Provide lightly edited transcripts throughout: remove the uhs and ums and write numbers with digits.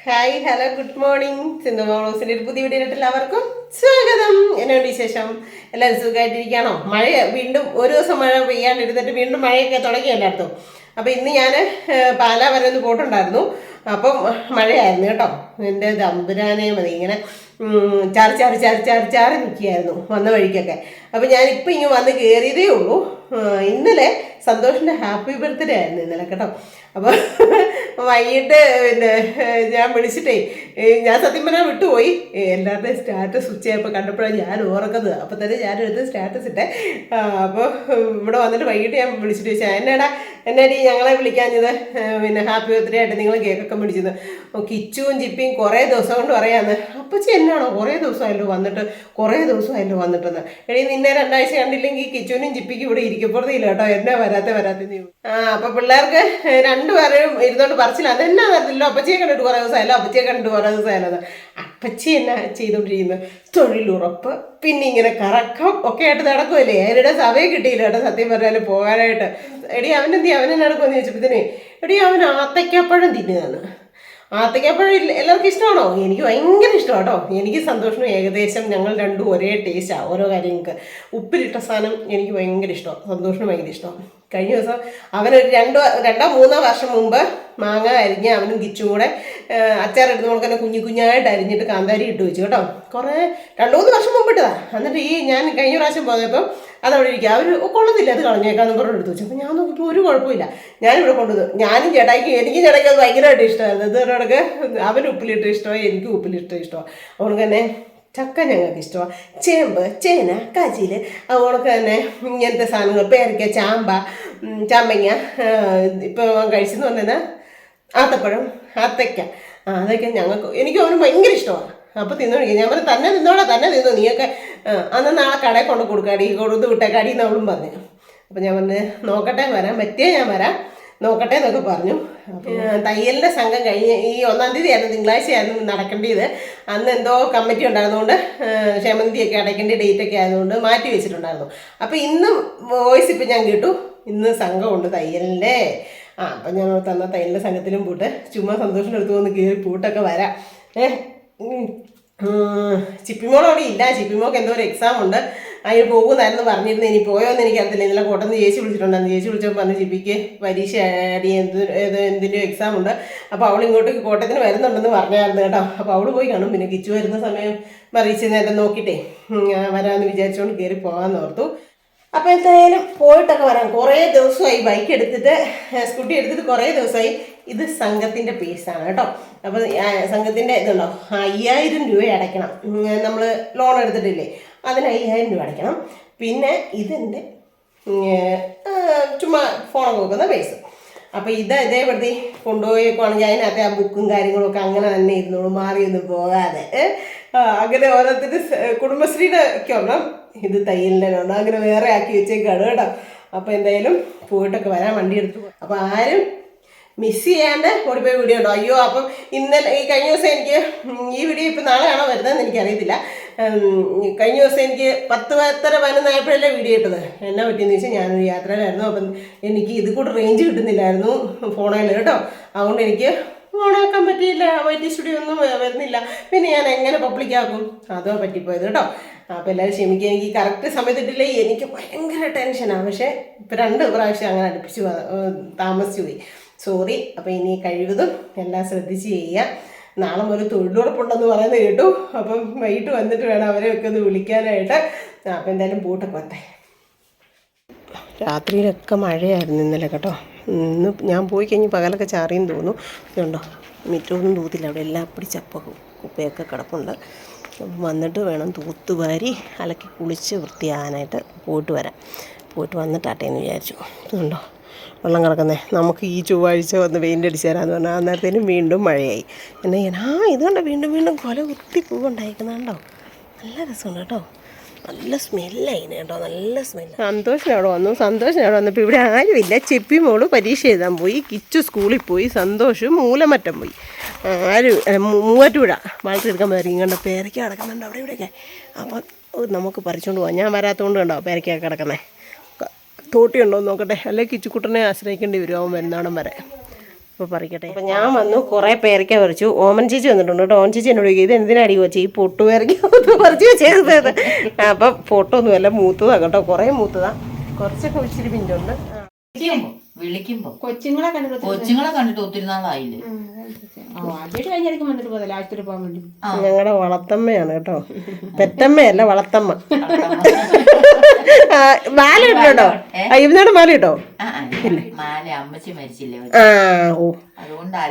Hi hello good morning. Sindhu മോളൂസിൻ്റെ ഒരു പുതിയ വീഡിയോയിലിട്ട് എല്ലാവർക്കും സ്വാഗതം. എന്നോട് വിശേഷം? എല്ലാവരും സുഖമായിട്ടിരിക്കുകയാണോ? മഴ വീണ്ടും ഒരു ദിവസം മഴ പെയ്യാണ്ടിരുന്നിട്ട് വീണ്ടും മഴയൊക്കെ തുടങ്ങി എല്ലായിടത്തും. അപ്പോൾ ഇന്ന് ഞാൻ പാലാ വരെ ഒന്ന് പോയിട്ടുണ്ടായിരുന്നു. അപ്പം മഴയായിരുന്നു കേട്ടോ. എൻ്റെ തമ്പുരാനെ മതി ഇങ്ങനെ ചാറി ചാറി ചാറി ചാറി ചാറി നിൽക്കുകയായിരുന്നു വന്ന വഴിക്കൊക്കെ. അപ്പോൾ ഞാനിപ്പോൾ ഇങ്ങനെ വന്ന് കയറിയതേ ഉള്ളൂ. ഇന്നലെ സന്തോഷിൻ്റെ ഹാപ്പി ബർത്ത്ഡേ ആയിരുന്നു ഇന്നലെ കേട്ടോ. അപ്പോൾ വൈകിട്ട് പിന്നെ ഞാൻ വിളിച്ചിട്ടേ ഞാൻ സത്യം പറഞ്ഞാൽ വിട്ടുപോയി. എല്ലാവരുടെയും സ്റ്റാറ്റസ് ഉച്ചയായപ്പോൾ കണ്ടപ്പോഴാണ് ഞാൻ ഓർക്കുന്നത്. അപ്പോൾ തന്നെ ഞാനെടുത്ത് സ്റ്റാറ്റസ് ഇട്ടേ. അപ്പോൾ ഇവിടെ വന്നിട്ട് വൈകിട്ട് ഞാൻ വിളിച്ചിട്ട് ചോദിച്ചാൽ എന്നാടി ഞങ്ങളെ വിളിക്കാഞ്ഞത്, പിന്നെ ഹാപ്പി ബർത്ത്ഡേ ആയിട്ട് നിങ്ങൾ കേക്കൊക്കെ മേടിച്ചത്. കിച്ചുവും ചിപ്പിയും കുറേ ദിവസം കൊണ്ട് പറയാമെന്ന്. അപ്പച്ചി എന്നാണോ കുറേ ദിവസമായല്ലോ വന്നിട്ടെന്ന്. എടീ നിന്നെ 2 ആഴ്ച കണ്ടില്ലെങ്കിൽ കിച്ചുവിനും ചിപ്പിക്കും ഇവിടെ ഇരിക്കപ്പുറത്തില്ല കേട്ടോ. എന്നാ വരാത്ത അപ്പോൾ പിള്ളേർക്ക് രണ്ടുപേരും ഇരുന്നോണ്ട് പറച്ചില്ല. അതെന്നാ വരത്തില്ലോ, അപ്പച്ചിയെ കണ്ടിട്ട് കുറേ ദിവസമായല്ലോ. അപ്പച്ചി എന്നാ ചെയ്തുകൊണ്ടിരിക്കുന്നത്? തൊഴിലുറപ്പ്, പിന്നെ ഇങ്ങനെ കറക്കം ഒക്കെ ആയിട്ട് നടക്കുമല്ലേ. അതിനിടെ സമയം കിട്ടിയില്ല കേട്ടോ സത്യം പറഞ്ഞാൽ പോകാനായിട്ട്. എടി അവനെന്നെ നടക്കുമെന്ന് ചോദിച്ചപ്പോഴത്തേനെ എടി അവൻ ആത്തയ്ക്കപ്പഴം തിന്നുകയാണ്. ആത്തയ്ക്കപ്പഴം എല്ലാവർക്കും ഇഷ്ടമാണോ? എനിക്ക് ഭയങ്കര ഇഷ്ടമാണ് കേട്ടോ. എനിക്ക് സന്തോഷനും ഏകദേശം ഞങ്ങൾ രണ്ടും ഒരേ ടേസ്റ്റാണ് ഓരോ കാര്യങ്ങൾക്ക്. ഉപ്പിലിട്ട സാധനം എനിക്ക് ഭയങ്കര ഇഷ്ടമാണ്, സന്തോഷനും ഭയങ്കര ഇഷ്ടമാണ്. കഴിഞ്ഞ ദിവസം അവനൊരു 2-3 വർഷം മുമ്പ് മാങ്ങ അരിഞ്ഞ് അവനും കിച്ചും കൂടെ അച്ചാറെടുത്ത് നമുക്ക് തന്നെ കുഞ്ഞായിട്ട് അരിഞ്ഞിട്ട് കാന്താരി ഇട്ട് വെച്ചു കേട്ടോ. കുറേ 2-3 വർഷം മുമ്പ് ഇട്ടതാ. എന്നിട്ട് ഞാൻ കഴിഞ്ഞ പ്രാവശ്യം പോയപ്പോൾ അതവിടെ ഇരിക്കുക. അവർ കൊള്ളുന്നില്ല, അത് കളഞ്ഞേക്കാന്ന് പറഞ്ഞ് എടുത്തു വെച്ചു. അപ്പോൾ ഞാൻ നോക്കിയപ്പോൾ ഒരു കുഴപ്പമില്ല. ഞാനിവിടെ കൊണ്ടുവന്നു. എനിക്കും ചേട്ടായിക്കും അത് ഭയങ്കരമായിട്ട് ഇഷ്ടമായിരുന്നു. ഇതോടൊക്കെ അവന് ഉപ്പിലിട്ട് ഇഷ്ടമാണ്, എനിക്കും ഉപ്പിലിട്ട് ഇഷ്ടമാണ്. അതുകൊണ്ട് തന്നെ ചക്ക ഞങ്ങൾക്ക് ഇഷ്ടമാണ്, ചേമ്പ്, ചേന, കാച്ചിൽ, അതുകൊണ്ടൊക്കെ തന്നെ ഇങ്ങനത്തെ സാധനങ്ങൾ, പേരയ്ക്ക, ചാമ്പങ്ങ, ഇപ്പോൾ കഴിച്ചെന്ന് പറഞ്ഞാൽ ആത്തപ്പഴം, ആത്തയ്ക്ക, അതൊക്കെ എനിക്ക് അവന് ഭയങ്കര ഇഷ്ടമാണ്. അപ്പോൾ തിന്നോടിക്കുക. ഞാൻ പറഞ്ഞു തന്നെ തിന്നോ നീയൊക്കെ അന്ന് നാളെ കടയിൽ കൊണ്ട് കൊടുത്ത് വിട്ടേക്കാടി എന്ന് അവളും പറഞ്ഞു. അപ്പോൾ ഞാൻ പറഞ്ഞു നോക്കട്ടെ, വരാൻ പറ്റിയേ ഞാൻ വരാം, നോക്കട്ടെ എന്നൊക്കെ പറഞ്ഞു. തയ്യലിൻ്റെ സംഘം കഴിഞ്ഞ് ഈ 1-ാം തീയതി ആയിരുന്നു, തിങ്കളാഴ്ചയായിരുന്നു നടക്കേണ്ടത്. അന്ന് എന്തോ കമ്മിറ്റി ഉണ്ടായിരുന്നുകൊണ്ട് ക്ഷേമനിധിയൊക്കെ അടയ്ക്കേണ്ട ഡേറ്റൊക്കെ ആയതുകൊണ്ട് മാറ്റി വെച്ചിട്ടുണ്ടായിരുന്നു. അപ്പോൾ ഇന്നും വോയിസ് ഇപ്പം ഞാൻ കേട്ടു, ഇന്ന് സംഘമുണ്ട് തയ്യലിൻ്റെ. അപ്പം ഞാൻ തന്ന തയ്യലിൻ്റെ സംഘത്തിലും പോയിട്ട് ചുമ്മാ സന്തോഷത്തിൻ്റെ അടുത്ത് വന്ന് കയറി പോയിട്ടൊക്കെ വരാം. ചിപ്പിമോളവിടെ ഇല്ല. ചിപ്പിമോൾക്ക് എന്തോ ഒരു എക്സാം ഉണ്ട്, അതിന് പോകുന്നായിരുന്നു പറഞ്ഞിരുന്നു. ഇനി പോയോന്ന് എനിക്കറിയത്തില്ല. ഇന്നലെ കോട്ടന്ന് ചേച്ചി വിളിച്ചിട്ടുണ്ടായിരുന്നു. ചേച്ചി വിളിച്ചപ്പോൾ പറഞ്ഞു ചിപ്പിക്ക് പരീക്ഷ എന്തിൻ്റെയോ എക്സാം ഉണ്ട്, അപ്പോൾ അവൾ ഇങ്ങോട്ട് കോട്ടയത്തിന് വരുന്നുണ്ടെന്ന് പറഞ്ഞായിരുന്നു കേട്ടോ. അപ്പോൾ അവൾ പോയി കാണും. പിന്നെ കിച്ചു വരുന്ന സമയം പരീക്ഷ നേരം നോക്കിയിട്ടേ വരാമെന്ന് വിചാരിച്ചുകൊണ്ട് കയറി പോകാമെന്ന് ഓർത്തു. അപ്പോൾ എന്തായാലും പോയിട്ടൊക്കെ വരാം. കുറേ ദിവസമായി ബൈക്ക് എടുത്തിട്ട്, സ്കൂട്ടി എടുത്തിട്ട് കുറേ ദിവസമായി. ഇത് സംഘത്തിൻ്റെ പീസാണ് കേട്ടോ. അപ്പോൾ സംഘത്തിൻ്റെ ഇതുണ്ടോ, 5000 രൂപ അടയ്ക്കണം. നമ്മൾ ലോൺ എടുത്തിട്ടില്ലേ, അതിന് 5000 രൂപ അടയ്ക്കണം. പിന്നെ ഇതെൻ്റെ ചുമ്മാ ഫോണൊക്കെ വെക്കുന്ന പൈസ. അപ്പോൾ ഇതേപടി കൊണ്ടുപോയേക്കുവാണെങ്കിൽ അതിനകത്ത് ആ ബുക്കും കാര്യങ്ങളൊക്കെ അങ്ങനെ തന്നെ ഇരുന്നോളൂ, മാറിയൊന്നും പോകാതെ. അങ്ങനെ ഓരോരുത്തർ കുടുംബശ്രീയുടെ ഒക്കെ ഒരെണ്ണം, ഇത് തയ്യലിൻ്റെ ഒരെണ്ണം, അങ്ങനെ വേറെ ആക്കി വെച്ചേക്കാണ് കേട്ടോ. അപ്പോൾ എന്തായാലും പോയിട്ടൊക്കെ വരാൻ വണ്ടി എടുത്തു. അപ്പോൾ ആരും മിസ് ചെയ്യാണ്ട് ഓടിപ്പോയി വീഡിയോ ഉണ്ടോ. അയ്യോ അപ്പം ഇന്നലെ ഈ കഴിഞ്ഞ ദിവസം എനിക്ക് ഈ വീഡിയോ ഇപ്പം നാളെയാണോ വരുന്നതെന്ന് എനിക്കറിയത്തില്ല. കഴിഞ്ഞ ദിവസം എനിക്ക് 10:11 ആയപ്പോഴല്ലേ വീഡിയോ ഇട്ടത്. എന്നാ പറ്റിയെന്ന് വെച്ചാൽ ഞാനൊരു യാത്രയിലായിരുന്നു. അപ്പം എനിക്ക് ഇത് കൂടെ റേഞ്ച് കിട്ടുന്നില്ലായിരുന്നു ഫോണിൽ കേട്ടോ. അതുകൊണ്ട് എനിക്ക് ഓണാക്കാൻ പറ്റിയില്ല, വൈറ്റി സ്റ്റുഡിയോ ഒന്നും വരുന്നില്ല. പിന്നെ ഞാൻ എങ്ങനെ പബ്ലിക്കാക്കും, അതോ പറ്റിപ്പോയത് കേട്ടോ. അപ്പോൾ എല്ലാവരും ക്ഷമിക്കുക. എനിക്ക് കറക്റ്റ് സമയത്തിട്ടില്ലേ എനിക്ക് ഭയങ്കര ടെൻഷനാണ്. പക്ഷേ ഇപ്പം 2 പ്രാവശ്യം അങ്ങനെ അടുപ്പിച്ച് താമസിച്ചു പോയി, സോറി. അപ്പോൾ ഇനി കഴിവതും എല്ലാം ശ്രദ്ധിച്ച് ചെയ്യുക. നാളെ മുതൽ തൊഴിലുറപ്പുണ്ടെന്ന് പറയുന്നത് കേട്ടു. അപ്പം വൈകിട്ട് വന്നിട്ട് വേണം അവരെയൊക്കെ ഒന്ന് വിളിക്കാനായിട്ട്. അപ്പോൾ എന്തായാലും പോട്ടൊക്കെ വരട്ടെ. രാത്രിയിലൊക്കെ മഴയായിരുന്നു ഇന്നലെ കേട്ടോ. ഇന്ന് ഞാൻ പോയി കഴിഞ്ഞ് പകലൊക്കെ ചാറിയെന്ന് തോന്നുന്നു. ഇതുണ്ടോ, മിറ്റമൊന്നും തൂത്തില്ല, അവിടെ എല്ലാം അപ്പടി ചപ്പൊക്കെ കുപ്പയൊക്കെ കിടപ്പുണ്ട്. വന്നിട്ട് വേണം തൂത്തുവാരി അലക്കി കുളിച്ച് വൃത്തിയാകാനായിട്ട്. പോയിട്ട് വന്നിട്ടാട്ടേന്ന് വിചാരിച്ചു. ഇതുണ്ടോ വെള്ളം കിടക്കുന്നേ. നമുക്ക് ഈ ചൊവ്വാഴ്ച വന്ന് പെയിൻ്റ് അടിച്ചു തരാമെന്ന് പറഞ്ഞാൽ അന്നേരത്തേനും വീണ്ടും മഴയായി. എന്നാ ചെയ്യാൻ? ഇതുകൊണ്ട് വീണ്ടും കൊല കുത്തി പൂവുണ്ടായിരിക്കുന്നുണ്ടോ. നല്ല രസമുണ്ട് കേട്ടോ, നല്ല സ്മെല്ലായിന് കേട്ടോ, നല്ല സ്മെല്ല്. സന്തോഷം അവിടെ വന്നപ്പോൾ ഇവിടെ ആരുമില്ല. ചെപ്പി മോള് പരീക്ഷ എഴുതാൻ പോയി, കിച്ചു സ്കൂളിൽ പോയി, സന്തോഷം മൂലമറ്റം പോയി, മൂവാറ്റുപുഴ വളർത്തിയെടുക്കാൻ പോയി. ഇങ്ങോട്ട് പേരയ്ക്ക കിടക്കുന്നുണ്ട് അവിടെ ഇവിടെയൊക്കെ. അപ്പം നമുക്ക് പറിച്ചുകൊണ്ട് പോകാം. ഞാൻ വരാത്തതുകൊണ്ട് കണ്ടോ പേരയ്ക്ക കിടക്കുന്നത്. തോട്ടിയുണ്ടോ എന്ന് നോക്കട്ടെ, അല്ലെങ്കിൽ കിച്ചുക്കുട്ടനെ ആശ്രയിക്കേണ്ടി വരും അവൻ വരുന്നോടം വരെ. അപ്പോൾ പറിക്കട്ടെ. അപ്പോൾ ഞാൻ വന്നു, കുറേ പേരയ്ക്ക പറിച്ചു. ഓമൻ ചേച്ചി വന്നിട്ടുണ്ട് കേട്ടോ. ഓമൻ ചേച്ചി എന്നോട് ഇത് എന്തിനാടി വെച്ചാൽ ഈ പൊട്ടു പേരയ്ക്ക പറിച്ച് വെച്ചേക്കുന്നത്. അപ്പം പൊട്ടൊന്നുമല്ല, മൂത്തതാണ് കേട്ടോ, കുറേ മൂത്തതാണ്. കുറച്ചൊക്കെ ഇച്ചിരി പിഞ്ചുണ്ട്. വിളിക്കുമ്പോ കൊച്ചുങ്ങളെ കണ്ടിട്ട് ഒത്തിരി നാളായില്ലേ. ഞങ്ങളുടെ വളത്തമ്മയാണ് കേട്ടോ, പെറ്റമ്മയല്ല വളത്തമ്മ. മാല ഇട്ടോ? ഇവനോട് മാല ഇട്ടോ? മാല അമ്മച്ചി മരിച്ചില്ലേ,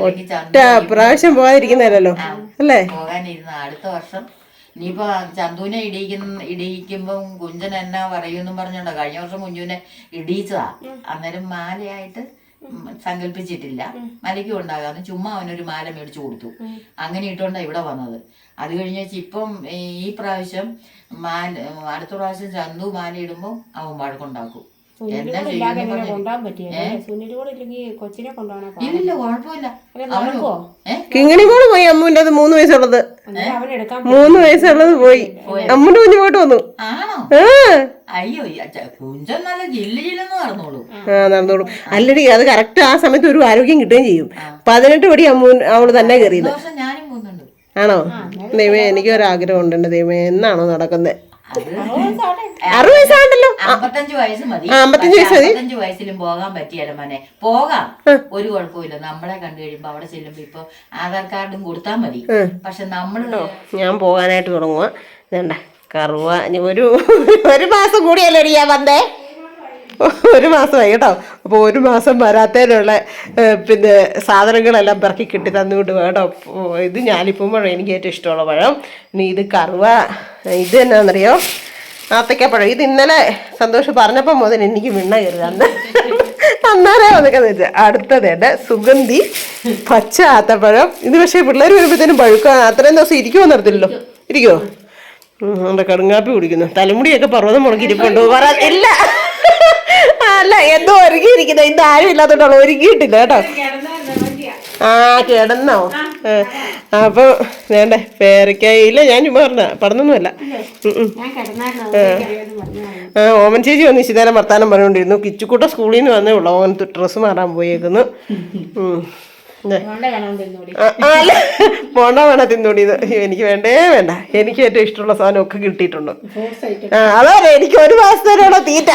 ഒറ്റ പ്രാവശ്യം പോകാതിരിക്കുന്നല്ലോ അല്ലേ. പോകാനിരുന്ന അടുത്ത വർഷം ഇനിയിപ്പോ ചന്തുവിനെ ഇടിയിക്കുമ്പം കുഞ്ചൻ എന്നാ പറയൂന്നും പറഞ്ഞോണ്ടോ കഴിഞ്ഞ വർഷം കുഞ്ചുവിനെ ഇടിയിച്ചതാ. അന്നേരം മാലയായിട്ട് സങ്കല്പിച്ചിട്ടില്ല, മലയ്ക്കും ഉണ്ടാകാന്ന് ചുമ്മാ അവനൊരു മാല മേടിച്ചു കൊടുത്തു. അങ്ങനെ ഇട്ടുകൊണ്ടാ ഇവിടെ വന്നത്. അത് കഴിഞ്ഞ ഇപ്പം ഈ പ്രാവശ്യം അടുത്ത പ്രാവശ്യം ചന്തു മാല ഇടുമ്പോ അവൻ വഴക്കുണ്ടാക്കും. ഇല്ലില്ല, കുഴപ്പമില്ല. കിങ്ങിണി മോള് പോയി, അമ്മുവിന്റെ 3 വയസ്സുള്ളത് 3 വയസ്സുള്ളത് പോയി. അമ്മുന്റെ കുഞ്ഞു പോയിട്ട് വന്നു. അയ്യോ, കുഞ്ചൻ നല്ല ജില്ലെന്ന് നടന്നോളൂ. നടന്നോളൂ. അല്ലടി, അത് കറക്റ്റ് ആ സമയത്ത് ഒരു ആരോഗ്യം കിട്ടുകയും ചെയ്യും. 18 പടി അവള് തന്നെ കയറിയത്. ഞാനും പോകുന്നുണ്ട്. ആണോ? ദൈവമേ, എനിക്കൊരാഗ്രഹം ഉണ്ട്. എന്റെ ദൈവമേ, എന്നാണോ നടക്കുന്നത്? 60 വയസ്സാണ്ടല്ലോ. 55 വയസ്സ് മതി. 55 വയസ്സ് മതി. 55 വയസ്സിലും പോകാൻ പറ്റിയാലോ മോനെ? പോകാം, ഒരു കുഴപ്പമില്ല. നമ്മളെ കണ്ടു കഴിയുമ്പോ അവിടെ ചെല്ലുമ്പോ ഇപ്പൊ ആധാർ കാർഡും കൊടുത്താൽ മതി. പക്ഷെ നമ്മള് ഞാൻ പോകാനായിട്ട് തുടങ്ങുക. വേണ്ട കറുവ ഒരു മാസം കൂടിയല്ലേ ഞാൻ വന്നേ. 1 മാസമായി കേട്ടോ. അപ്പോൾ 1 മാസം വരാത്തതിനുള്ള പിന്നെ സാധനങ്ങളെല്ലാം പിറക്കി കിട്ടി തന്നുകൊണ്ട് കേട്ടോ. ഇത് ഞാലിപ്പൂം പഴം, എനിക്ക് ഏറ്റവും ഇഷ്ടമുള്ള പഴം. ഇനി ഇത് കറുവ. ഇത് എന്നാന്നറിയോ? ആത്തയ്ക്കപ്പഴം. ഇത് ഇന്നലെ സന്തോഷം പറഞ്ഞപ്പോൾ മുതൽ എനിക്ക് വിണ്ണ കയറുക. അന്നേരം അതൊക്കെ വെച്ചാൽ അടുത്തതേടെ സുഗന്ധി പച്ച ആത്തപ്പഴം. ഇത് പക്ഷേ പിള്ളേർ വരുമ്പോഴത്തേനും പഴുക്കാൻ അത്രയും ദിവസം ഇരിക്കുമോ നിർത്തില്ലല്ലോ. ഇരിക്കുമോ? നമ്മുടെ കടുങ്കാപ്പി കുടിക്കുന്നു. തലമുടിയൊക്കെ പർവ്വതം മുടക്കിയിരിപ്പുണ്ടോ? ഇല്ല, അല്ല, എന്തോ ഒരുങ്ങിയിരിക്കുന്നത്. ഇന്ന് ആരും ഇല്ലാത്തോണ്ടാണ്, ഒരുങ്ങിയിട്ടില്ല കേട്ടോ. കിടന്നോ? അപ്പൊ വേണ്ടേ പേരയ്ക്കായില്ല, ഞാൻ ചുമ്മാ പറഞ്ഞൊന്നുമല്ല. ഓമൻ ചേച്ചി വന്ന് ഇശിതാരം വർത്താനം പറഞ്ഞുകൊണ്ടിരുന്നു. കിച്ചുക്കൂട്ട സ്കൂളിൽ നിന്ന് വന്നേ ഉള്ളൂ. ഓൻ ഡ്രസ്സ് മാറാൻ പോയേക്കുന്നു. അല്ല, പോണ്ട വേണ തിന്നോടിയത്. എനിക്ക് വേണ്ടേ വേണ്ട. എനിക്ക് ഏറ്റവും ഇഷ്ടമുള്ള സാധനം ഒക്കെ കിട്ടിയിട്ടുണ്ട്. അതെ, എനിക്ക് 1 മാസത്തേനുള്ള തീറ്റ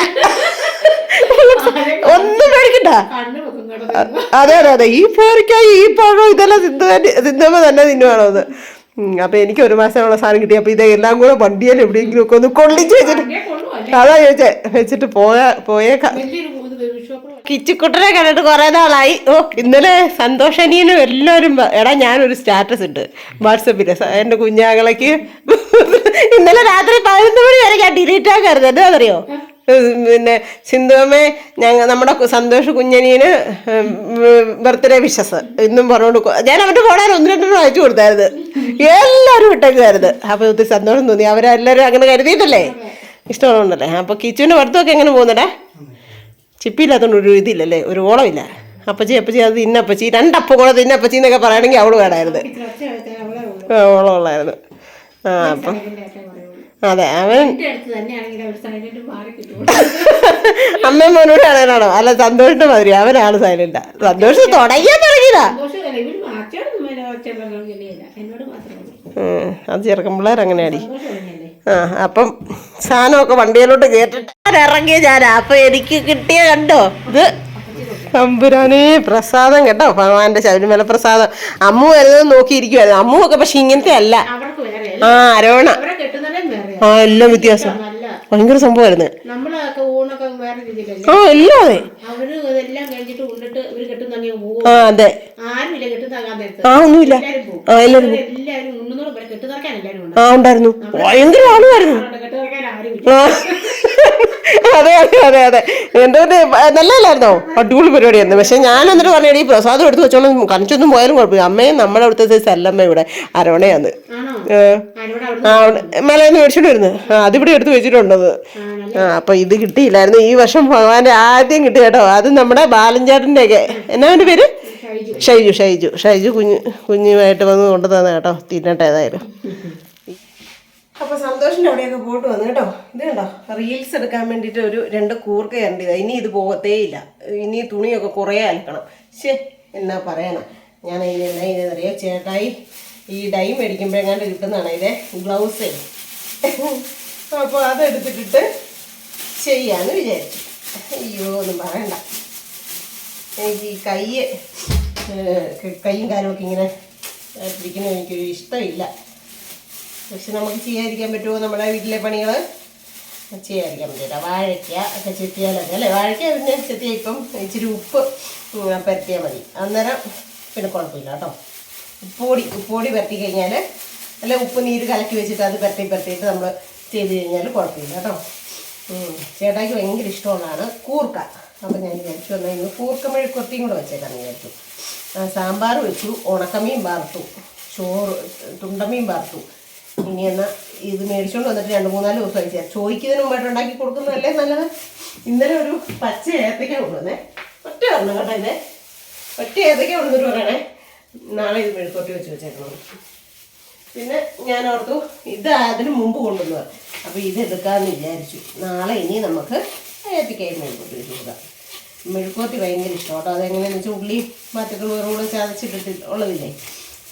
ഒന്നും മേടിക്കണ്ട. അതെ അതെ അതെ, ഈ പേരയ്ക്കായി ഈ പഴം ഇതെല്ലാം തിന്നുമ്പോ തന്നെ തിന്നുവാണോ അത്. അപ്പൊ എനിക്ക് 1 മാസമുള്ള സാധനം കിട്ടി. അപ്പൊ ഇതെല്ലാം കൂടെ വണ്ടിയിൽ എവിടെയെങ്കിലും ഒക്കെ ഒന്ന് കൊള്ളിച്ച് വെച്ചിട്ട്, അതാ ചോദിച്ചേ, വെച്ചിട്ട് പോയേക്കാം. കിച്ചുക്കുട്ടനെ കണ്ടിട്ട് കുറെ നാളായി. ഇന്നലെ സന്തോഷനിയനും എല്ലാവരും എടാ ഞാനൊരു സ്റ്റാറ്റസ് ഇട്ട് വാട്സപ്പില് എന്റെ കുഞ്ഞാങ്ങളേക്ക്. ഇന്നലെ രാത്രി 11 മണി വരെ ഞാൻ ഡിലീറ്റ് ആക്കാറുണ്ട്. എന്താണെന്നറിയോ? പിന്നെ സിന്ധുവമ്മേ, നമ്മുടെ സന്തോഷ് കുഞ്ഞനിയന് ബർത്ത്ഡേ വിഷസ് ഇന്നും പറഞ്ഞോണ്ട് ഞാൻ അവന്റെ ഫോണാൻ 1-2 അയച്ചു കൊടുത്തായിരുന്നു. എല്ലാവരും ഇട്ടേക്കുമായിരുന്നു. അപ്പൊ ഒത്തിരി സന്തോഷം തോന്നി. അവരെല്ലാവരും അങ്ങനെ കരുതിയിട്ടല്ലേ, ഇഷ്ടമുണ്ടല്ലേ. അപ്പൊ കിച്ചുവിന്റെ പഠിത്തമൊക്കെ എങ്ങനെ പോകുന്നുണ്ടേ? ചിപ്പിയില്ലാത്തതുകൊണ്ട് ഒരു ഇതില്ലല്ലേ, ഒരു ഓളമില്ല. അപ്പച്ചി അത് തിന്നപ്പച്ചി, 2 അപ്പം കൂടെ തിന്നപ്പച്ചി എന്നൊക്കെ പറയണമെങ്കിൽ അവള് വേണമായിരുന്നു. ഓളം ഉള്ളായിരുന്നു. അപ്പം അതെ, അവൻ അമ്മയും മോനോട് ആണോ? അല്ല, സന്തോഷിന്റെ മാതിരി അവനാണ് സൈലന്റാ. സന്തോഷം തുടങ്ങിയതാ. അത് ചെറുക്കൻ പിള്ളേരങ്ങനെയാടി. അപ്പം സാധനമൊക്കെ വണ്ടിയിലോട്ട് കേട്ടിട്ട് ഇറങ്ങിയ ഞാനാ. അപ്പൊ എനിക്ക് കിട്ടിയ കണ്ടോ ഇത് തമ്പുരാനെ പ്രസാദം കേട്ടോ, ഭഗവാന്റെ ശബരിമല പ്രസാദം. അമ്മു വരുന്നത് നോക്കിയിരിക്കുവായിരുന്നു. അമ്മു ഒക്കെ പക്ഷെ ഇങ്ങനത്തെ അല്ല. അരോണ എല്ലാം വ്യത്യാസം. ഭയങ്കര സംഭവമായിരുന്നു. ഇല്ലാതെ അതെ, ഒന്നുമില്ല. എല്ലാവരും ഉണ്ടായിരുന്നു. ഭയങ്കര ആളുമായിരുന്നു. അതെ അതെ അതെ അതെ, എന്തോ നല്ലല്ലായിരുന്നോ? അടിപൊളി പരിപാടിയായിരുന്നു. പക്ഷെ ഞാൻ എന്നിട്ട് പറഞ്ഞ ഈ പ്രസാദം എടുത്ത് വെച്ചോളും, കണിച്ചൊന്നും പോയാലും കുഴപ്പമില്ല. അമ്മയും നമ്മുടെ അവിടുത്തെ സൈസ് അല്ലമ്മ ഇവിടെ അരോണയാന്ന് മലയിൽ നിന്ന് മേടിച്ചോണ്ട് വരുന്നത്. അതിവിടെ എടുത്ത് വെച്ചിട്ടുണ്ടത്. അപ്പൊ ഇത് കിട്ടിയില്ലായിരുന്നു. ഈ വർഷം ഭഗവാന്റെ ആദ്യം കിട്ടി കേട്ടോ. അത് നമ്മുടെ ബാലൻചേട്ടൻ്റെ ഒക്കെ എന്നാ അവൻ്റെ പേര്? ഷൈജു കുഞ്ഞുമായിട്ട് വന്ന് കൊണ്ടു തന്നെ കേട്ടോ. തിന്നട്ടെ ഏതായാലും. അപ്പൊ സന്തോഷിന്റെ അവിടെയൊക്കെ പോയിട്ട് വന്നു കേട്ടോ. ഇത് കണ്ടോ, റീൽസ് എടുക്കാൻ വേണ്ടിയിട്ട് ഒരു 2 കൂർക്ക കണ്ടിതാ. ഇനി ഇത് പോകത്തേ ഇല്ല. ഇനി തുണിയൊക്കെ കുറേ അലക്കണം. എന്നാ പറയണം. ഞാൻ എന്നാ ഇതെന്നറിയാം, ചേട്ടായി ഈ ഡൈ മേടിക്കുമ്പോഴെങ്ങാണ്ട് കിട്ടുന്നതാണ് ഇതേ ഗ്ലൗസ്. അപ്പോൾ അതെടുത്തിട്ടിട്ട് ചെയ്യാമെന്ന് വിചാരിച്ചു. അയ്യോ ഒന്നും പറയണ്ട, എനിക്ക് ഈ കൈയും കാലുമൊക്കെ ഇങ്ങനെ പിടിക്കുന്നത് എനിക്കൊരു ഇഷ്ടമില്ല. പക്ഷെ നമുക്ക് ചെയ്യാതിരിക്കാൻ പറ്റുമോ? നമ്മുടെ വീട്ടിലെ പണികൾ ചെയ്യാതിരിക്കാൻ പറ്റില്ല. വാഴയ്ക്ക ഒക്കെ ചെത്തിയാലൊക്കെ അല്ലേ, വാഴയ്ക്ക പിന്നെ ചെത്തിയാൽ ഇപ്പം ഇച്ചിരി ഉപ്പ് പരത്തിയാൽ മതി, അന്നേരം പിന്നെ കുഴപ്പമില്ല കേട്ടോ. ഉപ്പുപൊടി പരത്തി കഴിഞ്ഞാൽ, അല്ല ഉപ്പ് നീര് കലക്കി വെച്ചിട്ട് അത് പരത്തിയിട്ട് നമ്മൾ ചെയ്ത് കഴിഞ്ഞാൽ കുഴപ്പമില്ല കേട്ടോ. ചേട്ടായിക്ക് ഭയങ്കര ഇഷ്ടമുള്ളതാണ് കൂർക്ക. അപ്പം ഞാൻ വിചാരിച്ചു എന്നാൽ ഇന്ന് കൂർക്ക മെഴുക്കുവരട്ടിയും കൂടെ വെച്ചേക്കാന്ന് വിചാരിച്ചു. സാമ്പാർ വെച്ചു, ഉണക്കമീൻ വറുത്തു, ചോറ് തുണ്ടമീൻ വറുത്തു. ഇനി എന്നാൽ ഇത് മേടിച്ചുകൊണ്ട് വന്നിട്ട് 2-3-4 ദിവസമായി ചോദിക്കുന്നതിന് മുമ്പായിട്ട് ഉണ്ടാക്കി കൊടുക്കുന്നതല്ലേ നല്ലത്. ഇന്നലെ ഒരു പച്ച ഏത്തയ്ക്ക കൊണ്ടുവന്നേ, ഒറ്റ പറഞ്ഞു കേട്ടോ, ഇതേ ഒറ്റ ഏത്തയ്ക്ക കൊണ്ടുവന്നിട്ട് പറയണേ നാളെ ഇത് മെഴുക്കുവരട്ടി വെച്ച് വെച്ചേക്കണം. പിന്നെ ഞാൻ ഓർത്തു ഇത് അതിന് മുമ്പ് കൊണ്ടുവന്നത്, അപ്പോൾ ഇത് എടുക്കാമെന്ന് വിചാരിച്ചു. നാളെ ഇനി നമുക്ക് ഏത്തയ്ക്കായി മെഴുക്കുവരട്ടി വെച്ച് കൊടുക്കാം. മെഴുക്കുവരട്ടി ഭയങ്കര ഇഷ്ടം കേട്ടോ. അതെങ്ങനെയാണെന്ന് വെച്ചാൽ ഉള്ളി മാറ്റത്തിൽ വേറൂടെ ചതച്ചിട്ടിട്ട് ഉള്ളതില്ലേ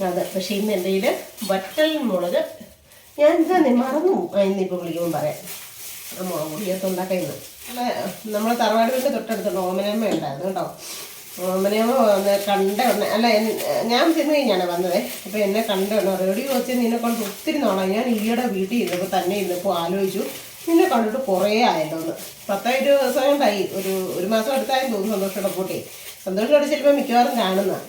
അത്. പക്ഷേ ഇന്ന് എൻ്റെ കയ്യിൽ വറ്റൽ മുളക് ഞാൻ തന്നെ മറന്നു, ഇന്നിപ്പോൾ വിളിക്കുമ്പോൾ പറയാം. മുളക് പൊടിയൊക്കെ ഉണ്ടാക്കുന്നത് അല്ല, നമ്മളെ തറവാട് വീട്ടിൽ തൊട്ടടുത്തുണ്ട് ഓമനയമ്മ ഉണ്ടായിരുന്നു കേട്ടോ. ഓമനയമ്മ വന്ന് കണ്ട ഉടനെ, അല്ല ഞാൻ ചെന്ന് കഴിഞ്ഞാണ് വന്നത്. അപ്പോൾ എന്നെ കണ്ട ഉടനെ റെഡി വെച്ച് നിന്നെ കൊണ്ട് ഒത്തിരി നാളായി. ഞാൻ ഈയുടെ വീട്ടിൽ ഇരുന്നപ്പോൾ തന്നെ ഇരുന്നപ്പോൾ ആലോചിച്ചു, നിന്നെ കണ്ടിട്ട് കുറേ ആയല്ലോ എന്ന്. 10-20 ദിവസം കൊണ്ടായി, ഒരു മാസം അടുത്തായെന്ന് തോന്നുന്നു. സന്തോഷത്തോടെ പോട്ടെ, സന്തോഷത്തോടെ ചിലപ്പോൾ മിക്കവാറും കാണുന്നതാണ്.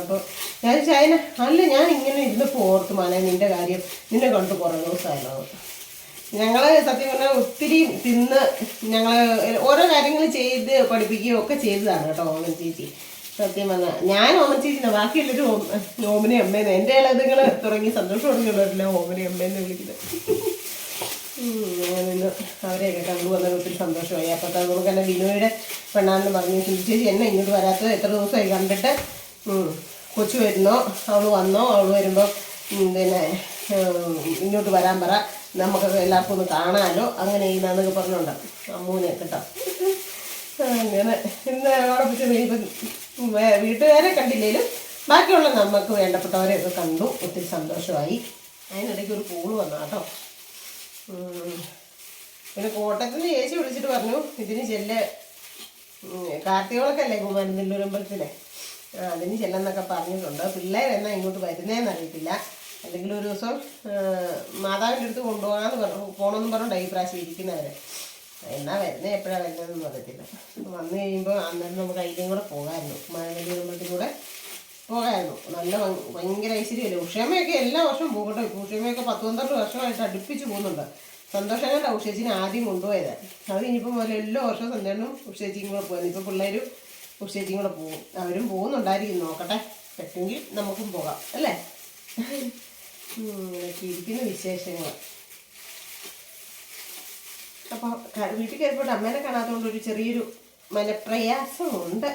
അപ്പോൾ ഞാൻ ചായന അല്ല, ഞാൻ ഇങ്ങനെ ഇരുന്നപ്പോൾ ഓർത്ത് മാനേ നിൻ്റെ കാര്യം, നിന്നെ കണ്ടിട്ട് കുറേ ദിവസമായല്ലോ. ഞങ്ങൾ സത്യം പറഞ്ഞാൽ ഒത്തിരി തിന്ന് ഞങ്ങൾ ഓരോ കാര്യങ്ങൾ ചെയ്ത് പഠിപ്പിക്കുകയും ഒക്കെ ചെയ്തതാണ് കേട്ടോ ഓമന ചേച്ചി. സത്യം പറഞ്ഞാൽ ഞാൻ ഓമന ചേച്ചിനെ, ബാക്കിയുള്ളൊരു ഓമന അമ്മേന്ന്. എൻ്റെ ഇളതുങ്ങൾ തുടങ്ങി സന്തോഷമുള്ളവരല്ല ഓമന അമ്മേന്ന് വിളിക്കുന്നത്. നിന്ന് അവരെയൊക്കെ കണ്ടു വന്നത് ഒത്തിരി സന്തോഷമായി. അപ്പോൾ നമുക്ക് തന്നെ ബിനോയുടെ പെണ്ണാണെന്ന് പറഞ്ഞു, ചേച്ചി എന്നെ ഇങ്ങോട്ട് വരാത്തത് എത്ര ദിവസമായി കണ്ടിട്ട്, കൊച്ചു വരുന്നോ, അവൾ വന്നോ, അവൾ വരുമ്പോൾ പിന്നെ ഇങ്ങോട്ട് വരാൻ പറ, നമുക്കൊക്കെ എല്ലാവർക്കും ഒന്ന് കാണാമല്ലോ, അങ്ങനെ ഇന്നൊക്കെ പറഞ്ഞുകൊണ്ട് അമ്മൂനെ കേട്ടോ. അങ്ങനെ ഇന്ന് അവിടെ വെച്ച് ഇനിയിപ്പം വീട്ടുകാരെ കണ്ടില്ലെങ്കിലും ബാക്കിയുള്ള നമുക്ക് വേണ്ടപ്പെട്ടവരെയൊക്കെ കണ്ടു, ഒത്തിരി സന്തോഷമായി. അതിനിടയ്ക്ക് ഒരു കോള് വന്നു കേട്ടോ. പിന്നെ കോട്ടയത്ത് നിന്ന് ചേച്ചി വിളിച്ചിട്ട് പറഞ്ഞു ഇതിന് ചെല്ല്, കാർത്തികളൊക്കെ അല്ലേ കുമാരനെല്ലൂരമ്പലത്തിലെ, അതിന് ചെല്ലെന്നൊക്കെ പറഞ്ഞിട്ടുണ്ട്. പിള്ളേരെന്നാ ഇങ്ങോട്ട് വരുന്നതെന്ന് അറിയത്തില്ല. അല്ലെങ്കിൽ ഒരു ദിവസം മാതാവിൻ്റെ അടുത്ത് പോകണമെന്ന് പറഞ്ഞുകൊണ്ട് ഈ പ്രാവശ്യം ഇരിക്കുന്നവരെ. എന്നാ വരുന്നത്, എപ്പോഴാണ് വരുന്നതെന്ന് അറിയത്തില്ല. വന്നു കഴിയുമ്പോൾ അന്നേരം നമുക്ക് അതിലും കൂടെ പോകാമായിരുന്നു, കുമാരനെല്ലൂരമ്പലത്തിൽ കൂടെ പോകാമായിരുന്നു. നല്ല ഭയങ്കര ഐശ്വര്യമല്ലേ. ഉഷേമ്മയൊക്കെ എല്ലാ വർഷവും പോകട്ടെ. ഉഷേമ്മയൊക്കെ 10-12 വർഷമായിട്ട് അടുപ്പിച്ച് പോകുന്നുണ്ട്. സന്തോഷങ്ങളുടെ ഉഷേച്ചിനെ ആദ്യം കൊണ്ടുപോയത്. അത് ഇനിയിപ്പോൾ മുതൽ എല്ലാ വർഷവും സന്ധ്യനും ഉഷേച്ചിയും കൂടെ പോകുന്നത്. ഇപ്പോൾ പിള്ളേരും ഉഷേച്ചിയും കൂടെ പോകും. അവരും പോകുന്നുണ്ടായിരിക്കും, നോക്കട്ടെ, പറ്റുമെങ്കിൽ നമുക്കും പോകാം അല്ലേ. ഇരിക്കുന്ന വിശേഷങ്ങൾ. അപ്പോൾ വീട്ടിൽ കയറിപ്പോട്ട് അമ്മേനെ കാണാത്തതുകൊണ്ട് ഒരു ചെറിയൊരു മനപ്രയാസമുണ്ട്.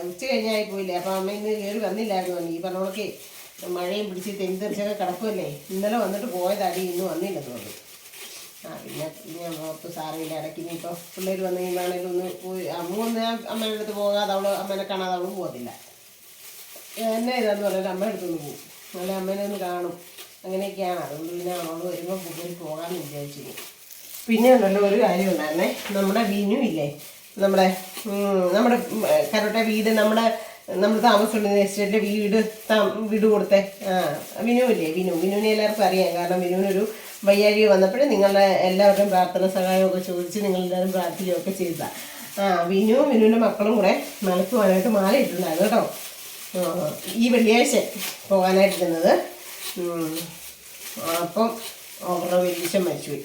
ഉച്ച കഴിഞ്ഞായി പോയില്ലേ, അപ്പോൾ അമ്മ ഇന്ന് കയറി വന്നില്ലായിരുന്നു. ഈ പറഞ്ഞോളൊക്കെ മഴയും പിടിച്ച് തെന്തെറിച്ചൊക്കെ കിടക്കുമല്ലേ. ഇന്നലെ വന്നിട്ട് പോയതാടി, ഇന്ന് വന്നില്ലെന്ന് പറഞ്ഞു. പിന്നെ ഞാൻ ഓർത്ത് സാറില്ല, ഇടയ്ക്ക് ഇനിയിപ്പോൾ പിള്ളേർ വന്നു കഴിയുമ്പോഴാണെങ്കിലും ഒന്ന് പോയി അമ്മ അമ്മയുടെ അടുത്ത് പോകാതെ അമ്മേനെ കാണാതെ അവളും പോകത്തില്ല. എന്നെ ഇതാന്ന് പറഞ്ഞാൽ അമ്മയുടെ അടുത്തൊന്ന് പോകും, അല്ലെ അമ്മേനെ ഒന്ന് കാണും, അങ്ങനെയൊക്കെയാണ്. അതുകൊണ്ട് പിന്നെ അവളോട് വരുമ്പോൾ പുള്ളേർ പോകാമെന്ന് വിചാരിച്ചു. പിന്നെ ഉണ്ടല്ലോ ഒരു കാര്യം ഉണ്ടായിരുന്നേ, നമ്മുടെ വിനു ഇല്ലേ, നമ്മുടെ കരോട്ടെ വീട്, നമ്മൾ താമസിച്ചുകൊണ്ടിരുന്ന എസ്റ്റേറ്റിലെ വീട് കൊടുത്തേ വിനു ഇല്ലേ, വിനുവിനെ എല്ലാവർക്കും അറിയാം. കാരണം വിനുവിനൊരു വയ്യാഴി വന്നപ്പോഴേ നിങ്ങളുടെ എല്ലാവരുടെയും പ്രാർത്ഥന സഹായമൊക്കെ ചോദിച്ച് നിങ്ങളെല്ലാവരും പ്രാർത്ഥിക്കുകയൊക്കെ ചെയ്തതാണ്. വിനുവിൻ്റെ മക്കളും കൂടെ മലക്ക് പോകാനായിട്ട് മാല ഇട്ടിട്ടുണ്ടായിരുന്നു കേട്ടോ. ഈ വെള്ളിയാഴ്ച പോകാനായിട്ടിരുന്നത്. അപ്പം അവരുടെ വലിയച്ഛൻ മരിച്ചുപോയി,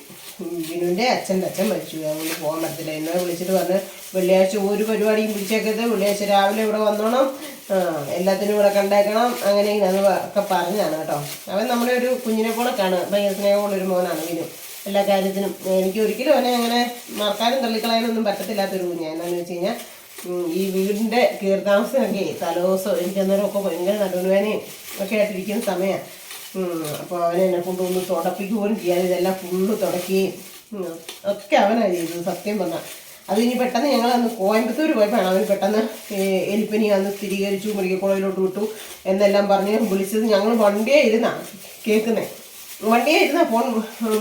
വിനുവിൻ്റെ അച്ഛൻ്റെ അച്ഛൻ മരിച്ചുപോയി. അതുകൊണ്ട് പോകാൻ പറ്റത്തില്ല. എന്നെ വിളിച്ചിട്ട് പറഞ്ഞ് വെള്ളിയാഴ്ച ഒരു പരിപാടിയും പിടിച്ചേക്കരുത്, വെള്ളിയാഴ്ച രാവിലെ ഇവിടെ വന്നോണം, എല്ലാത്തിനും ഇവിടെ കണ്ടേക്കണം, അങ്ങനെ ഒക്കെ പറഞ്ഞാണ് കേട്ടോ. അവൻ നമ്മുടെ ഒരു കുഞ്ഞിനെ പോലെ കാണുക, ഭയങ്കര സ്നേഹമുള്ളൊരു മോനാണ് വിനു. എല്ലാ കാര്യത്തിനും എനിക്ക് ഒരിക്കലും അവനെ അങ്ങനെ മറക്കാനും തള്ളിക്കളയാനൊന്നും പറ്റത്തില്ലാത്തൊരു കുഞ്ഞാണ്. എന്താണെന്ന് വെച്ച് കഴിഞ്ഞാൽ ഈ വീടിൻ്റെ കീർത്താമസമൊക്കെ തലേദിവസം എനിക്കന്നേരമൊക്കെ ഭയങ്കര നടുവേനയും ഒക്കെ ആയിട്ടിരിക്കുന്ന സമയമാണ്. അപ്പോൾ അവനെ എന്നെ കൊണ്ടൊന്ന് തുടപ്പിക്കുകയും ചെയ്യാൻ ഇതെല്ലാം ഫുള്ള് തുടക്കുകയും ഒക്കെ അവനാണ് ചെയ്തത്. സത്യം പറഞ്ഞാൽ അത് ഇനി പെട്ടെന്ന് ഞങ്ങൾ അന്ന് കോയമ്പത്തൂർ പോയപ്പോഴാണ് അവന് പെട്ടെന്ന് എലിപ്പനി അന്ന് സ്ഥിരീകരിച്ചു, മെഡിക്കൽ കോളേജിലോട്ട് വിട്ടു എന്നെല്ലാം പറഞ്ഞ് വിളിച്ചത്. ഞങ്ങൾ വണ്ടിയെ ഇരുന്നാണ് കേൾക്കുന്നത്. വണ്ടിയെ ഇരുന്നാ ഫോൺ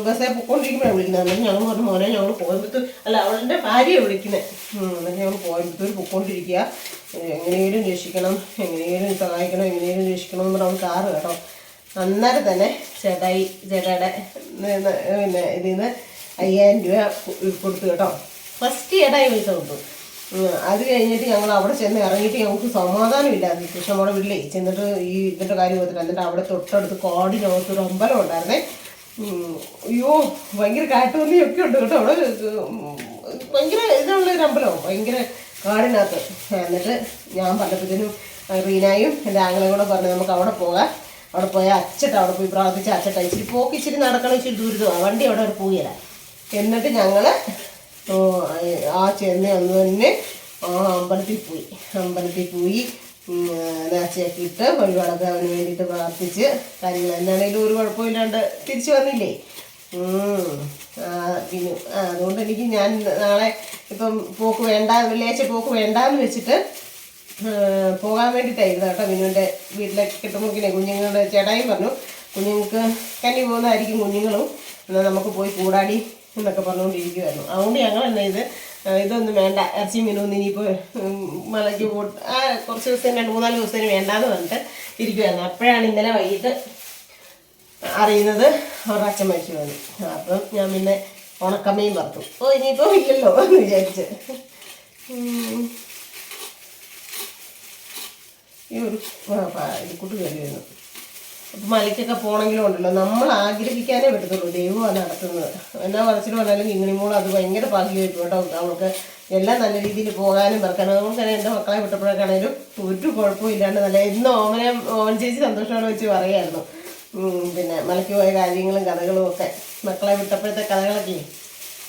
ബസ്സേ പൊക്കോണ്ടിരിക്കുമ്പോഴാണ് വിളിക്കുന്നത്. എന്നിട്ട് ഞങ്ങൾ പറഞ്ഞു, മോനെ ഞങ്ങൾ കോയമ്പത്തൂർ അല്ല അവളുടെ ഭാര്യയെ വിളിക്കുന്നത്. എന്നിട്ട് ഞങ്ങൾ കോയമ്പത്തൂർ പൊക്കോണ്ടിരിക്കുക, എങ്ങനെയും രക്ഷിക്കണം, എങ്ങനെയും സഹായിക്കണം, എങ്ങനെയും രക്ഷിക്കണം എന്ന് പറഞ്ഞാൽ കാറ് കേട്ടോ. അന്നേരം തന്നെ ചേട്ടായുടെ പിന്നെ ഇതിൽ നിന്ന് 5000 രൂപ കൊടുത്തു കേട്ടോ. ഫസ്റ്റ് ചേട്ടായി പൈസ കൊടുത്തു. അത് കഴിഞ്ഞിട്ട് ഞങ്ങൾ അവിടെ ചെന്ന് ഇറങ്ങിയിട്ട് ഞങ്ങൾക്ക് സമാധാനമില്ലായിരുന്നു. പക്ഷെ നമ്മുടെ വീട്ടിലേ ചെന്നിട്ട് ഈ ഇതിൻ്റെ കാര്യം കൊടുത്തിട്ട് എന്നിട്ട് അവിടെ തൊട്ടടുത്ത് കാടിനകത്തൊരു അമ്പലം ഉണ്ടായിരുന്നേ. അയ്യോ ഭയങ്കര കാട്ടുപന്നിയൊക്കെ ഉണ്ട് കേട്ടോ. അവിടെ ഭയങ്കര ഇതുള്ളൊരു അമ്പലം, ഭയങ്കര കാടിനകത്ത്. എന്നിട്ട് ഞാൻ പറഞ്ഞപ്പോഴത്തേനും റീനായും എൻ്റെ ആങ്ങളെയും കൂടെ പറഞ്ഞു നമുക്ക് അവിടെ പോകാം. അവിടെ പോയാൽ അച്ചട്ട അവിടെ പോയി പ്രാർത്ഥിച്ച് അച്ചട്ട ഇച്ചിരി നടക്കണം, ഇച്ചിരി ദൂരത്തുമാണ്, വണ്ടി അവിടെ ഒരു പോയില്ല. എന്നിട്ട് ഞങ്ങൾ ആ ചെന്ന് അന്ന് തന്നെ അമ്പലത്തിൽ പോയി നേർച്ചയൊക്കെ ഇട്ട് വഴിപാടൊക്കെ അവന് വേണ്ടിയിട്ട് പ്രാർത്ഥിച്ച് കാര്യങ്ങൾ എന്താണെങ്കിലും ഒരു കുഴപ്പമില്ലാണ്ട് തിരിച്ചു വന്നില്ലേ. പിന്നെ അതുകൊണ്ട് എനിക്ക് ഞാൻ നാളെ ഇപ്പം പോക്ക് വേണ്ട, വെള്ളിയാഴ്ച പോക്ക് വേണ്ടാന്ന് വെച്ചിട്ട് പോകാൻ വേണ്ടിയിട്ടായിരുന്നു കേട്ടോ. വിനുവിൻ്റെ വീട്ടിലേക്ക് കിട്ടുമ്പോക്കിനെ കുഞ്ഞുങ്ങളുടെ ചേട്ടായി പറഞ്ഞു കുഞ്ഞുങ്ങൾക്ക് കന്നി പോകുന്നതായിരിക്കും കുഞ്ഞുങ്ങളും, എന്നാൽ നമുക്ക് പോയി കൂടാടി എന്നൊക്കെ പറഞ്ഞുകൊണ്ടിരിക്കുമായിരുന്നു. അതുകൊണ്ട് ഞങ്ങൾ തന്നെ ഇതൊന്നും വേണ്ട, ഇറച്ചി മീനൊന്നും ഇനിയിപ്പോൾ മലയ്ക്ക് പോട്ട് കുറച്ച് ദിവസത്തിന് 2-3 ദിവസത്തിന് വേണ്ടാന്ന് പറഞ്ഞിട്ട് ഇരിക്കുമായിരുന്നു. അപ്പോഴാണ് ഇന്നലെ വൈകിട്ട് അറിയുന്നത് അവരുടെ അച്ഛൻ മരിച്ചു വന്നു. അപ്പം ഞാൻ പിന്നെ ഉണക്കമ്മയും വറുത്തു. ഇനിയിപ്പോൾ ഇല്ലല്ലോ എന്ന് വിചാരിച്ച് ഈ ഒരു കൂട്ട് കയറി വരുന്നു. അപ്പം മലയ്ക്കൊക്കെ പോകണമെങ്കിലും ഉണ്ടല്ലോ, നമ്മൾ ആഗ്രഹിക്കാനേ പറ്റത്തുള്ളൂ, ദൈവമാണ് നടത്തുന്നത്. എന്നാ പറച്ചിട്ട് പറഞ്ഞാലും കിങ്ങിണിമോൾ അത് ഭയങ്കര ഭാഗ്യമായിട്ട് കേട്ടോ. അവൾക്ക് എല്ലാം നല്ല രീതിയിൽ പോകാനും പറക്കാനും. നമുക്കറിയാം എൻ്റെ മക്കളെ വിട്ടപ്പോഴൊക്കെയാണേലും ഒരു കുഴപ്പവും ഇല്ലാണ്ട് നല്ല എന്നും ഓമൻ ചേച്ചി സന്തോഷത്തോടെ വെച്ച് പറയായിരുന്നു. പിന്നെ മലയ്ക്ക് പോയ കാര്യങ്ങളും കഥകളും ഒക്കെ മക്കളെ വിട്ടപ്പോഴത്തെ കഥകളൊക്കെ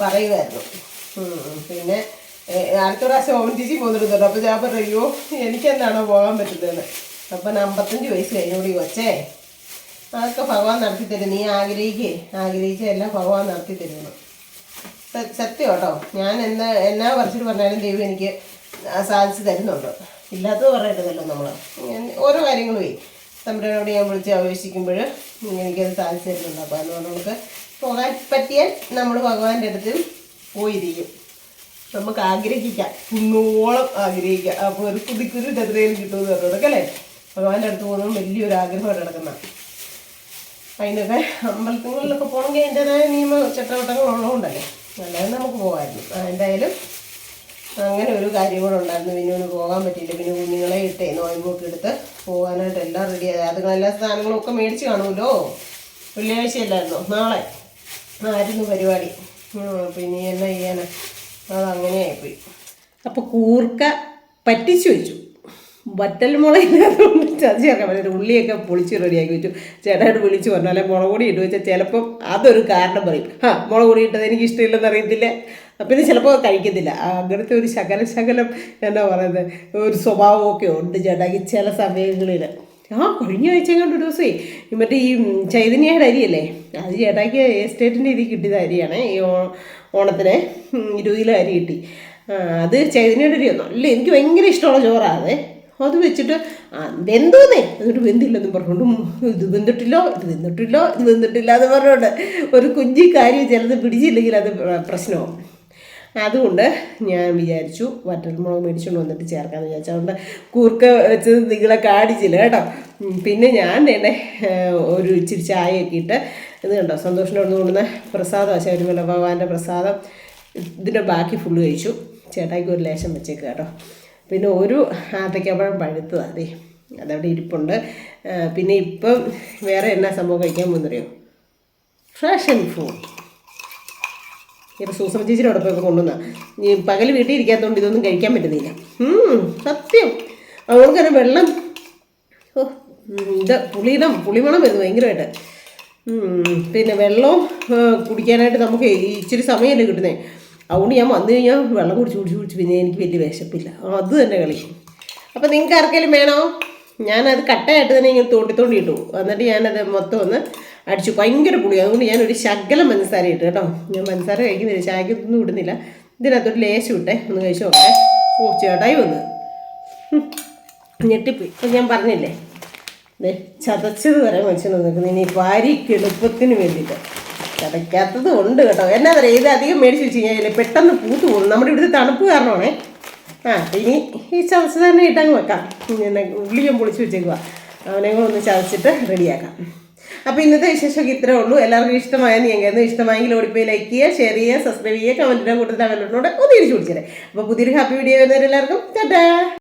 പറയുമായിരുന്നു. പിന്നെ അടുത്ത പ്രാവശ്യം ഓമൻ ചേച്ചി പോകുന്നുണ്ടല്ലോ. അപ്പോൾ ഞാൻ പറയോ എനിക്കെന്താണോ പോകാൻ പറ്റുന്നത്. അപ്പം 55 വയസ്സ് കഴിഞ്ഞോടി വച്ചേ, അതൊക്കെ ഭഗവാൻ നടത്തി തരും. നീ ആഗ്രഹിക്കുക എല്ലാം ഭഗവാൻ നടത്തി തരുന്നു. സത്യം കേട്ടോ. ഞാൻ എന്നാ പറിച്ചിട്ട് പറഞ്ഞാലും ദൈവം എനിക്ക് സാധിച്ചു തരുന്നുണ്ട്. ഇല്ലാത്തത് പറയരുതല്ലോ നമ്മൾ. ഓരോ കാര്യങ്ങളുമേ തമ്പുരാനോട് ഞാൻ വിളിച്ച് അപേക്ഷിക്കുമ്പോൾ എനിക്കത് സാധിച്ചു തരുന്നുണ്ട്. അപ്പോൾ അതുകൊണ്ട് നമുക്ക് പോകാൻ പറ്റിയാൽ നമ്മൾ ഭഗവാന്റെ അടുത്ത് പോയിരിക്കും. നമുക്ക് ആഗ്രഹിക്കാം, കുന്നോളം ആഗ്രഹിക്കാം. അപ്പോൾ ഒരു കുതിക്കുരു എത്രയും കിട്ടുമെന്ന് പറഞ്ഞോടൊക്കെ അല്ലേ. ഭഗവാന്റെ അടുത്ത് പോകുന്നത് വലിയൊരു ആഗ്രഹമായിട്ട് കിടക്കുന്ന. അതിനൊക്കെ അമ്പലങ്ങളിലൊക്കെ പോകണമെങ്കിൽ അതിൻ്റെതായ നിയമ ചട്ടവട്ടങ്ങളുള്ളതുകൊണ്ടല്ലേ, അല്ലാതെ നമുക്ക് പോകാമായിരുന്നു. എന്തായാലും അങ്ങനെ ഒരു കാര്യം കൂടെ ഉണ്ടായിരുന്നു. വിനുവിന് പോകാൻ പറ്റിയില്ല. പിന്നെ കുഞ്ഞുങ്ങളെ ഇട്ടേ നോയമ്പൊക്കെ എടുത്ത് പോകാനായിട്ട് എല്ലാം റെഡിയായി. അതുങ്ങളെല്ലാ സാധനങ്ങളും ഒക്കെ മേടിച്ച് കാണുമല്ലോ. വെള്ളിയാഴ്ചയല്ലായിരുന്നോ, നാളെ ആയിരുന്നു പരിപാടി. പിന്നെ എന്നാ ചെയ്യാനാ, അതങ്ങനെയായിപ്പോയി. അപ്പോൾ കൂർക്ക പറ്റിച്ചു വെച്ചു. വറ്റൽമുളകിനകത്തോണ്ട് ചതി ചേർക്കാൻ പറ്റില്ല. ഉള്ളിയൊക്കെ പൊളിച്ച് റെഡിയാക്കി വെച്ചു. ചേട്ടായിട്ട് വിളിച്ച് പറഞ്ഞാലേ മുളക് പൊടി ഇട്ട് വെച്ചാൽ ചിലപ്പം അതൊരു കാരണം പറയും, മുളക് പൊടി ഇട്ടത് എനിക്ക് ഇഷ്ടമില്ലെന്ന് അറിയത്തില്ല, പിന്നെ ചിലപ്പോൾ കഴിക്കത്തില്ല. അങ്ങനത്തെ ഒരു ശകലം എന്താ പറയുന്നത് ഒരു സ്വഭാവമൊക്കെ ഉണ്ട് ചേട്ടാക്കി ചില സമയങ്ങളിൽ. കഴിഞ്ഞ ആഴ്ച കണ്ട ഒരു ദിവസമേ മറ്റേ ഈ ചൈതന്യയുടെ അരിയല്ലേ, അത് ചേട്ടാക്കി എസ്റ്റേറ്റിൻ്റെ ഇതിൽ കിട്ടിയത് അരിയാണ്. ഈ ഓണത്തിന് 20 കിലോ അരി കിട്ടി. അത് ചൈതന്യയുടെ അരിയോ നല്ല എനിക്ക് ഭയങ്കര ഇഷ്ടമുള്ള ചോറാണ്. അത് വെച്ചിട്ട് വെന്തോന്നേ, എന്നിട്ട് വെന്തില്ലെന്നും പറഞ്ഞുകൊണ്ട് ഇത് വെന്തിട്ടില്ല എന്ന് പറഞ്ഞുകൊണ്ട് ഒരു കുഞ്ഞി കാര്യം ചിലത് പിടിച്ചില്ലെങ്കിൽ അത് പ്രശ്നമാവും. അതുകൊണ്ട് ഞാൻ വിചാരിച്ചു വറ്റൽമുളക് മേടിച്ചുകൊണ്ട് വന്നിട്ട് ചേർക്കാമെന്ന് വിചാരിച്ചു. അതുകൊണ്ട് കൂർക്ക വെച്ചത് നിങ്ങളെ കാണിച്ചില്ല കേട്ടോ. പിന്നെ ഞാൻ തന്നെ ഒരു ഇച്ചിരി ചായയൊക്കെ ഇട്ട് ഇത് കണ്ടോ സന്തോഷത്തോട് കൊണ്ടുവന്ന പ്രസാദം ശബരിമല ഭഗവാന്റെ പ്രസാദം, ഇതിൻ്റെ ബാക്കി ഫുള്ള് കഴിച്ചു. ചേട്ടായിക്ക് ഒരു ലേശം വെച്ചേക്ക് കേട്ടോ. പിന്നെ ഒരു ആത്തയ്ക്കപ്പഴം പഴുത്തത് അതവിടെ ഇരിപ്പുണ്ട്. പിന്നെ ഇപ്പം വേറെ എന്നാ സംഭവം കഴിക്കാൻ പോകുന്നറിയോ, ഫ്രഷ് ഫുഡ്. ഇപ്പോൾ സൂസൻ ചേച്ചിയുടെ അടുപ്പൊക്കെ കൊണ്ടുവന്ന ഈ പകൽ വീട്ടിൽ ഇരിക്കാത്തതുകൊണ്ട് ഇതൊന്നും കഴിക്കാൻ പറ്റുന്നില്ല. സത്യം അവൾക്കത് വെള്ളം പുളിമണം വരുന്നു ഭയങ്കരമായിട്ട്. പിന്നെ വെള്ളം കുടിക്കാനായിട്ട് നമുക്ക് ഇച്ചിരി സമയമല്ലേ കിട്ടുന്നത്. അതുകൊണ്ട് ഞാൻ വന്നു കഴിഞ്ഞാൽ വെള്ളം കുടിച്ച് പിന്നെ എനിക്ക് വലിയ വിശപ്പില്ല. അത് തന്നെ കളി. അപ്പോൾ നിങ്ങൾക്ക് ആർക്കെങ്കിലും വേണോ? ഞാനത് കട്ടയായിട്ട് തന്നെ ഇങ്ങനെ തോണ്ടി ഇട്ടു. എന്നിട്ട് ഞാനത് മൊത്തം ഒന്ന് അടിച്ചു. ഭയങ്കര പുളി. അതുകൊണ്ട് ഞാനൊരു ശകലം പഞ്ചസാര ഇട്ടു കേട്ടോ. ഞാൻ പഞ്ചസാര കഴിക്കുന്നില്ല, ചായക്കൊന്നും ഇടുന്നില്ല. ഇതിനകത്തൊരു ലേശം ഇട്ടേ ഒന്ന് കഴിച്ചു നോക്കേ. ഓ ചേട്ടായി വന്ന് ഞെട്ടിപ്പോയി. ഇപ്പം ഞാൻ പറഞ്ഞില്ലേ ചതച്ചത് വരെ മനുഷ്യന് നിൽക്കുന്നത് ഇനി ഭാര്യയ്ക്ക് എളുപ്പത്തിന് വേണ്ടിയിട്ട്. ചതയ്ക്കാത്തത് ഉണ്ട് കേട്ടോ. എന്നാ പറയുക, ഇത് അധികം മേടിച്ച് വെച്ച് കഴിഞ്ഞാൽ പെട്ടെന്ന് പൂത്ത് പോകും. നമ്മുടെ ഇവിടുത്തെ തണുപ്പ് കാരണമാണേ. ഇനി ഈ ചതച്ച് തന്നെ ഇട്ടങ്ങ് വെക്കാം. പിന്നെ ഉള്ളിയും പൊളിച്ച് വെച്ചേക്കുക. അവനെ കൂടെ ഒന്ന് ചതച്ചിട്ട് റെഡിയാക്കാം. അപ്പോൾ ഇന്നത്തെ വിശേഷമൊക്കെ ഇത്രേ ഉള്ളൂ. എല്ലാവർക്കും ഇഷ്ടമായെന്ന് ഞാൻ കരുതുന്നു. ഇഷ്ടമായെങ്കിൽ ഓടിപ്പോയി ലൈക്ക് ചെയ്യുക, ഷെയർ ചെയ്യുക, സബ്സ്ക്രൈബ് ചെയ്യുക, കമൻറ്റിൻ്റെ കൂട്ടത്തിൽ അവനോട് ഒന്ന് തിരിച്ചു പിടിച്ചേരെ. അപ്പോൾ പുതിയൊരു ഹാപ്പി വീഡിയോ വരുന്നവരെല്ലാവർക്കും ടാറ്റാ.